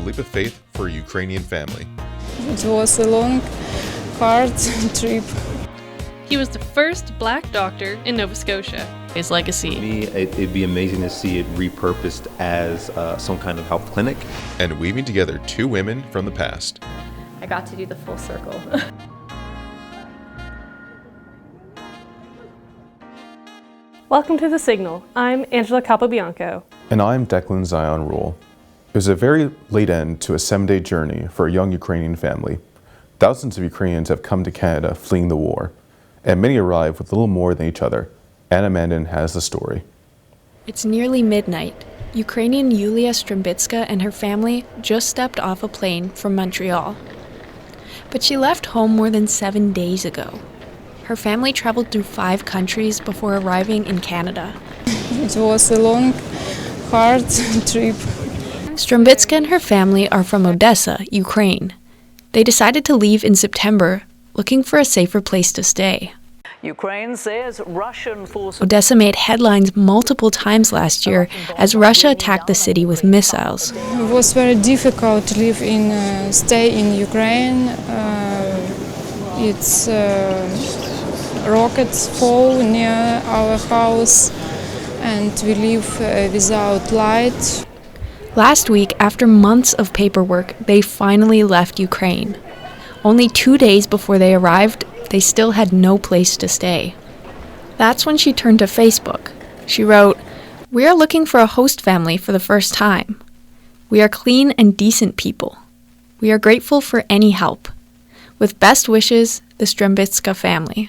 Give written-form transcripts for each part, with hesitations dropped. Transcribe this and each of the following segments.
leap of faith for a Ukrainian family. It was a long, hard trip. He was the first black doctor in Nova Scotia. His legacy. To me, it'd be amazing to see it repurposed as some kind of health clinic. And weaving together two women from the past. I got to do the full circle. Welcome to The Signal. I'm Angela Capobianco. And I'm Declan Zion Rule. It was a very late end to a 7-day journey for a young Ukrainian family. Thousands of Ukrainians have come to Canada fleeing the war, and many arrive with little more than each other. Anna Mandan has the story. It's nearly midnight. Ukrainian Yulia Strumbitska and her family just stepped off a plane from Montreal. But she left home more than 7 days ago. Her family traveled through 5 countries before arriving in Canada. It was a long, hard trip. Strumbitska and her family are from Odessa, Ukraine. They decided to leave in September, looking for a safer place to stay. Ukraine says Russian forces... Odessa made headlines multiple times last year as Russia attacked the city with missiles. It was very difficult to live stay in Ukraine. It's rockets fall near our house, and we live without light. Last week, after months of paperwork, they finally left Ukraine. Only 2 days before they arrived, they still had no place to stay. That's when she turned to Facebook. She wrote, "We are looking for a host family for the first time. We are clean and decent people. We are grateful for any help. With best wishes, the Strumbitska family."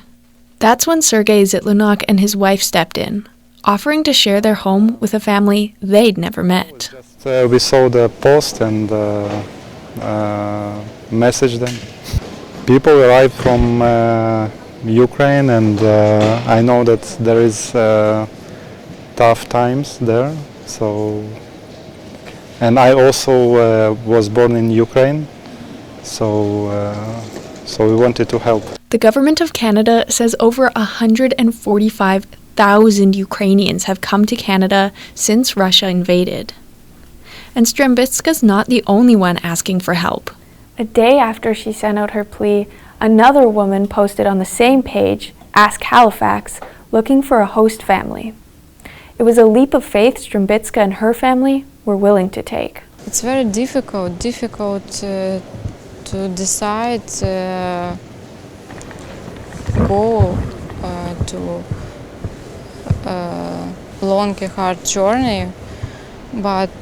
That's when Sergei Zitlunok and his wife stepped in, offering to share their home with a family they'd never met. We saw the post and messaged them. People arrive from Ukraine, and I know that there is tough times there. And I also was born in Ukraine, so we wanted to help. The government of Canada says over 145,000 Ukrainians have come to Canada since Russia invaded. And Strumbitska's not the only one asking for help. A day after she sent out her plea, another woman posted on the same page, Ask Halifax, looking for a host family. It was a leap of faith Strumbitska and her family were willing to take. It's very difficult to decide go to a long, hard journey, but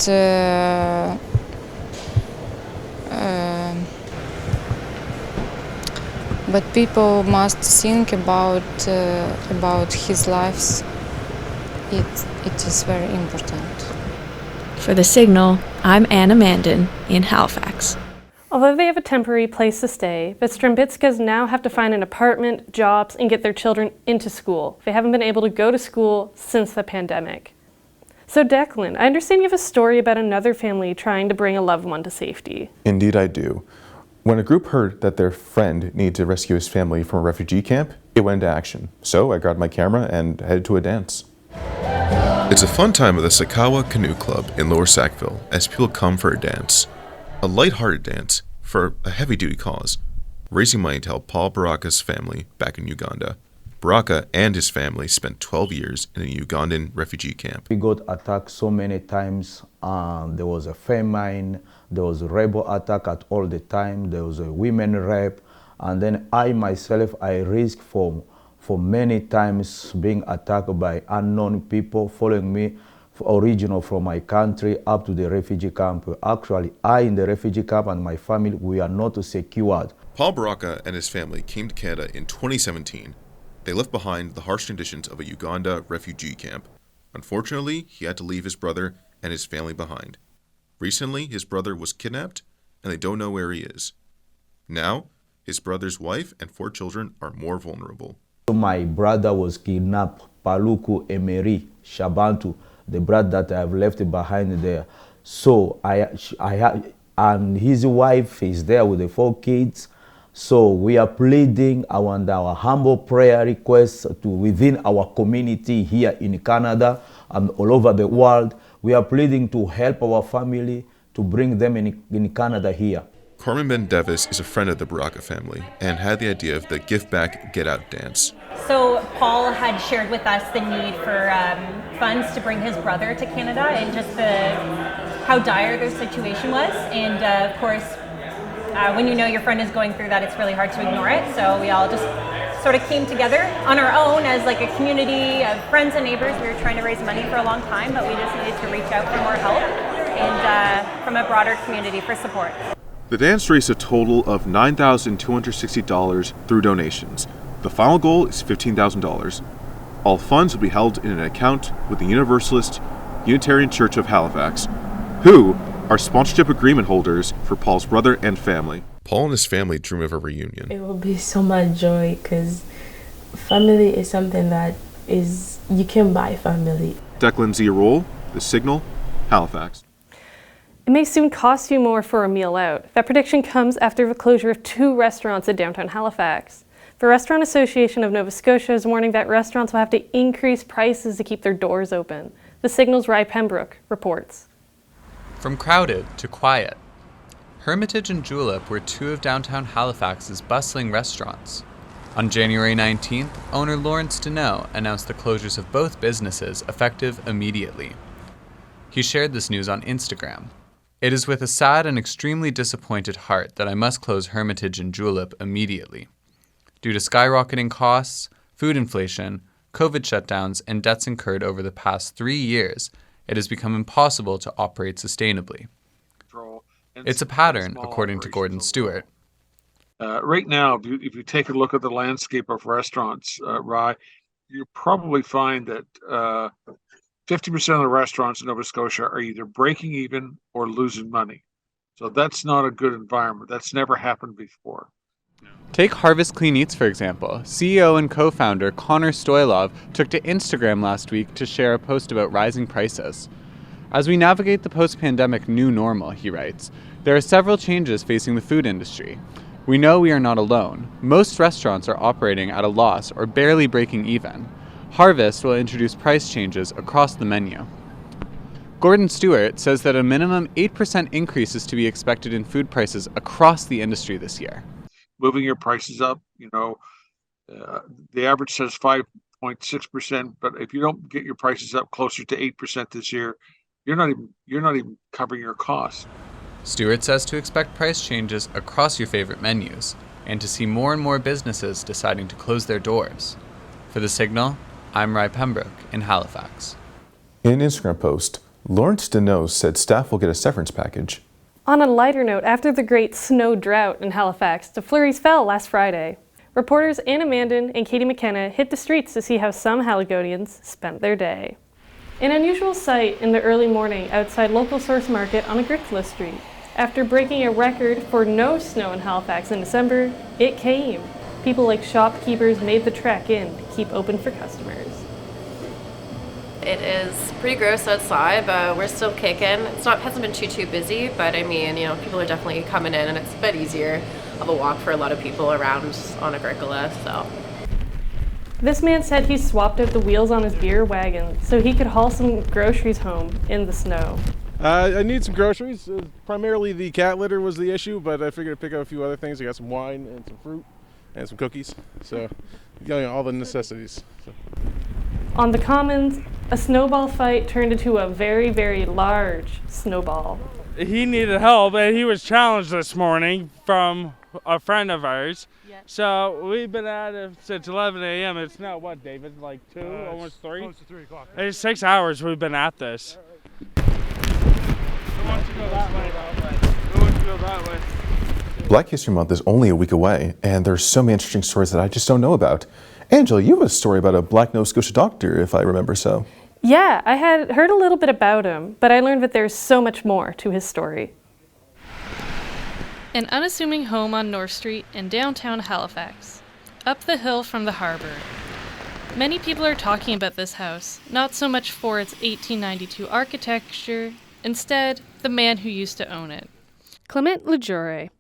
people must think about his lives. It is very important. For The Signal, I'm Anna Mandan in Halifax. Although they have a temporary place to stay, the Strumbitskas now have to find an apartment, jobs, and get their children into school. They haven't been able to go to school since the pandemic. So Declan, I understand you have a story about another family trying to bring a loved one to safety. Indeed I do. When a group heard that their friend needed to rescue his family from a refugee camp, it went into action. So I grabbed my camera and headed to a dance. It's a fun time at the Sakawa Canoe Club in Lower Sackville as people come for a dance. A light-hearted dance for a heavy-duty cause, raising money to help Paul Baraka's family back in Uganda. Baraka and his family spent 12 years in a Ugandan refugee camp. We got attacked so many times. There was a famine, there was a rebel attack at all the time, there was a women rape, and then I myself, I risked for many times being attacked by unknown people following me original from my country up to the refugee camp. Actually, I in the refugee camp and my family, we are not secured. Paul Baraka and his family came to Canada in 2017. They left behind the harsh conditions of a Uganda refugee camp. Unfortunately, he had to leave his brother and his family behind. Recently, his brother was kidnapped, and they don't know where he is. Now, his brother's wife and 4 children are more vulnerable. My brother was kidnapped, Paluku Emery Shabantu, the brother that I have left behind there. So and his wife is there with the 4 kids. So we are pleading our humble prayer requests to within our community here in Canada and all over the world. We are pleading to help our family to bring them in Canada here. Carmen Ben-Davis is a friend of the Baraka family and had the idea of the Give Back, Get Out dance. So Paul had shared with us the need for funds to bring his brother to Canada and just how dire their situation was. And of course, when you know your friend is going through that, it's really hard to ignore it. So we all just sort of came together on our own as like a community of friends and neighbors. We were trying to raise money for a long time, but we just needed to reach out for more help and from a broader community for support. The dance raised a total of $9,260 through donations. The final goal is $15,000. All funds will be held in an account with the Universalist Unitarian Church of Halifax, who are sponsorship agreement holders for Paul's brother and family. Paul and his family dream of a reunion. It will be so much joy because family is something that you can buy family. Declan Z. Roll, The Signal, Halifax. It may soon cost you more for a meal out. That prediction comes after the closure of 2 restaurants in downtown Halifax. The Restaurant Association of Nova Scotia is warning that restaurants will have to increase prices to keep their doors open. The Signal's Rye Pembroke reports. From crowded to quiet, Hermitage and Julep were 2 of downtown Halifax's bustling restaurants. On January 19th, owner Lawrence Deneau announced the closures of both businesses effective immediately. He shared this news on Instagram. "It is with a sad and extremely disappointed heart that I must close Hermitage and Julep immediately. Due to skyrocketing costs, food inflation, COVID shutdowns, and debts incurred over the past 3 years, it has become impossible to operate sustainably." It's a pattern, according to Gordon Stewart. Right now, if you take a look at the landscape of restaurants, Rye, you probably find that 50% of the restaurants in Nova Scotia are either breaking even or losing money. So that's not a good environment. That's never happened before. Take Harvest Clean Eats, for example. CEO and co-founder Connor Stoylov took to Instagram last week to share a post about rising prices. "As we navigate the post-pandemic new normal," he writes, "there are several changes facing the food industry. We know we are not alone. Most restaurants are operating at a loss or barely breaking even. Harvest will introduce price changes across the menu." Gordon Stewart says that a minimum 8% increase is to be expected in food prices across the industry this year. Moving your prices up, the average says 5.6%, but if you don't get your prices up closer to 8% this year, you're not even covering your costs. Stewart says to expect price changes across your favorite menus and to see more and more businesses deciding to close their doors. For The Signal, I'm Rye Pembroke in Halifax. In an Instagram post, Lawrence Deneau said staff will get a severance package. On a lighter note, after the great snow drought in Halifax, the flurries fell last Friday. Reporters Anna Mandan and Katie McKenna hit the streets to see how some Haligonians spent their day. An unusual sight in the early morning outside local source market on Agricola Street. After breaking a record for no snow in Halifax in December, it came. People like shopkeepers made the trek in to keep open for customers. It is pretty gross outside, but we're still kicking. Hasn't been too busy, but I mean, people are definitely coming in, and it's a bit easier of a walk for a lot of people around on Agricola, so. This man said he swapped out the wheels on his beer wagon so he could haul some groceries home in the snow. I need some groceries. Primarily the cat litter was the issue, but I figured I'd pick up a few other things. I got some wine and some fruit and some cookies, so all the necessities. So. On the Commons, a snowball fight turned into a very, very large snowball. He needed help, and he was challenged this morning from a friend of ours. Yes. So we've been at it since 11 a.m. It's now what, David? Like 2, almost 3? Close to 3 o'clock. It's 6 hours we've been at this. Who wants to go that way? Who wants to go that way? Black History Month is only a week away, and there's so many interesting stories that I just don't know about. Angela, you have a story about a Black Nova Scotia doctor, if I remember so. Yeah, I had heard a little bit about him, but I learned that there's so much more to his story. An unassuming home on North Street in downtown Halifax, up the hill from the harbor. Many people are talking about this house, not so much for its 1892 architecture, instead, the man who used to own it. Clement Lejure.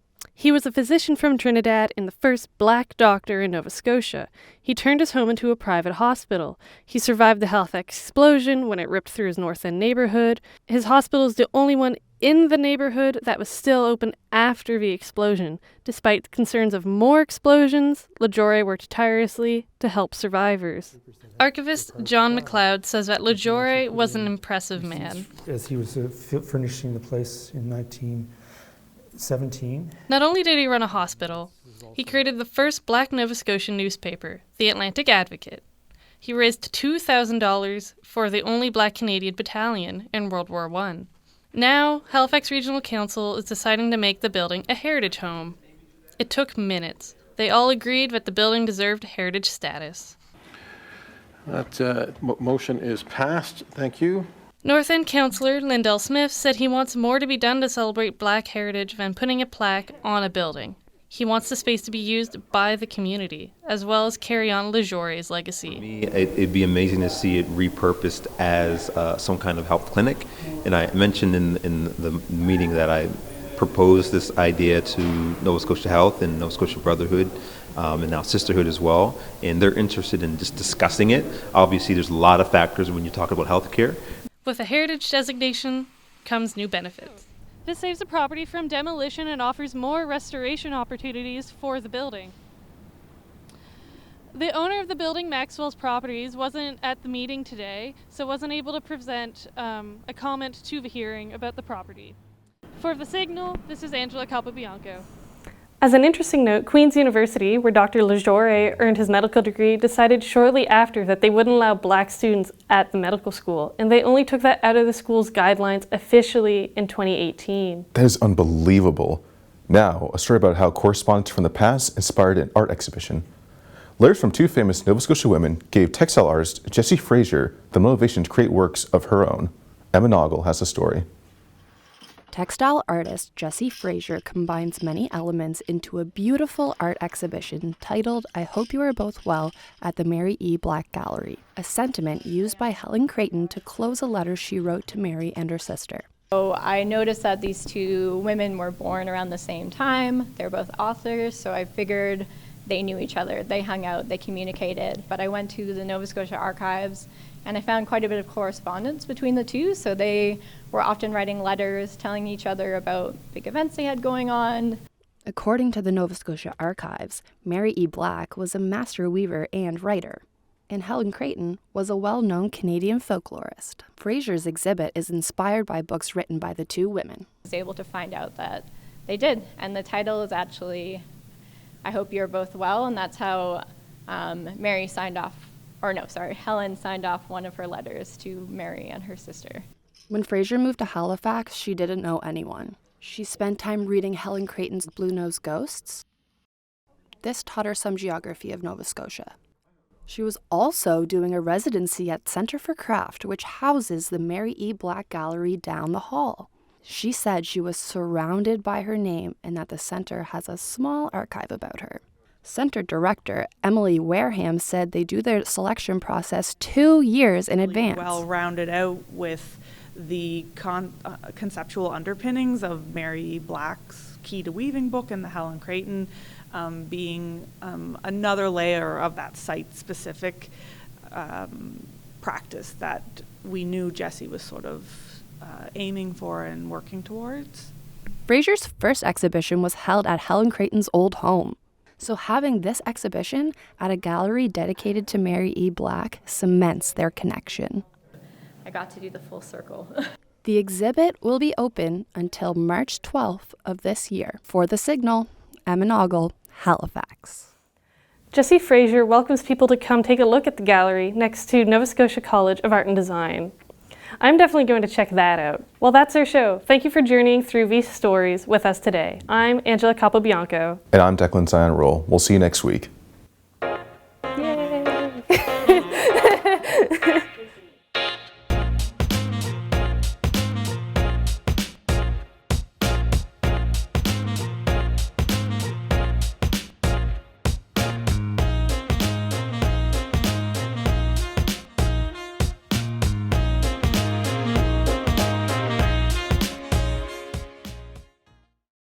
He was a physician from Trinidad and the first black doctor in Nova Scotia. He turned his home into a private hospital. He survived the Halifax explosion when it ripped through his North End neighborhood. His hospital is the only one in the neighborhood that was still open after the explosion. Despite concerns of more explosions, LaJoy worked tirelessly to help survivors. Archivist John McLeod says that LaJoy was an impressive man. As he was furnishing the place in 1917. Not only did he run a hospital, he created the first black Nova Scotian newspaper, the Atlantic Advocate. He raised $2,000 for the only black Canadian battalion in World War I. Now, Halifax Regional Council is deciding to make the building a heritage home. It took minutes. They all agreed that the building deserved heritage status. That motion is passed. Thank you. North End Councillor Lindell Smith said he wants more to be done to celebrate black heritage than putting a plaque on a building. He wants the space to be used by the community, as well as carry on LaJoy's legacy. It'd be amazing to see it repurposed as some kind of health clinic. And I mentioned in the meeting that I proposed this idea to Nova Scotia Health and Nova Scotia Brotherhood, and now Sisterhood as well. And they're interested in just discussing it. Obviously, there's a lot of factors when you talk about healthcare. With a heritage designation comes new benefits. This saves the property from demolition and offers more restoration opportunities for the building. The owner of the building, Maxwell's Properties, wasn't at the meeting today, so wasn't able to present a comment to the hearing about the property. For The Signal, this is Angela Capobianco. As an interesting note, Queen's University, where Dr. LaJoy earned his medical degree, decided shortly after that they wouldn't allow black students at the medical school, and they only took that out of the school's guidelines officially in 2018. That is unbelievable. Now, a story about how correspondence from the past inspired an art exhibition. Letters from two famous Nova Scotia women gave textile artist Jessie Fraser the motivation to create works of her own. Emma Noggle has the story. Textile artist Jessie Fraser combines many elements into a beautiful art exhibition titled I Hope You Are Both Well at the Mary E. Black Gallery, a sentiment used by Helen Creighton to close a letter she wrote to Mary and her sister. So I noticed that these two women were born around the same time. They're both authors, so I figured they knew each other. They hung out, they communicated. But I went to the Nova Scotia archives and I found quite a bit of correspondence between the two. So they were often writing letters, telling each other about big events they had going on. According to the Nova Scotia archives, Mary E. Black was a master weaver and writer, and Helen Creighton was a well-known Canadian folklorist. Fraser's exhibit is inspired by books written by the two women. I was able to find out that they did, and the title is actually I Hope You're Both Well, and that's how Helen signed off one of her letters to Mary and her sister. When Fraser moved to Halifax, she didn't know anyone. She spent time reading Helen Creighton's Blue-Nosed Ghosts. This taught her some geography of Nova Scotia. She was also doing a residency at Centre for Craft, which houses the Mary E. Black Gallery down the hall. She said she was surrounded by her name and that the center has a small archive about her. Center director Emily Wareham said they do their selection process 2 years in advance. Well rounded out with the conceptual underpinnings of Mary Black's Key to Weaving book and the Helen Creighton being another layer of that site-specific practice that we knew Jessie was sort of aiming for and working towards. Fraser's first exhibition was held at Helen Creighton's old home. So having this exhibition at a gallery dedicated to Mary E. Black cements their connection. I got to do the full circle. The exhibit will be open until March 12th of this year. For The Signal, Emma Noggle, Halifax. Jessie Fraser welcomes people to come take a look at the gallery next to Nova Scotia College of Art and Design. I'm definitely going to check that out. Well, that's our show. Thank you for journeying through these stories with us today. I'm Angela Capobianco. And I'm Declan Zion Roll. We'll see you next week.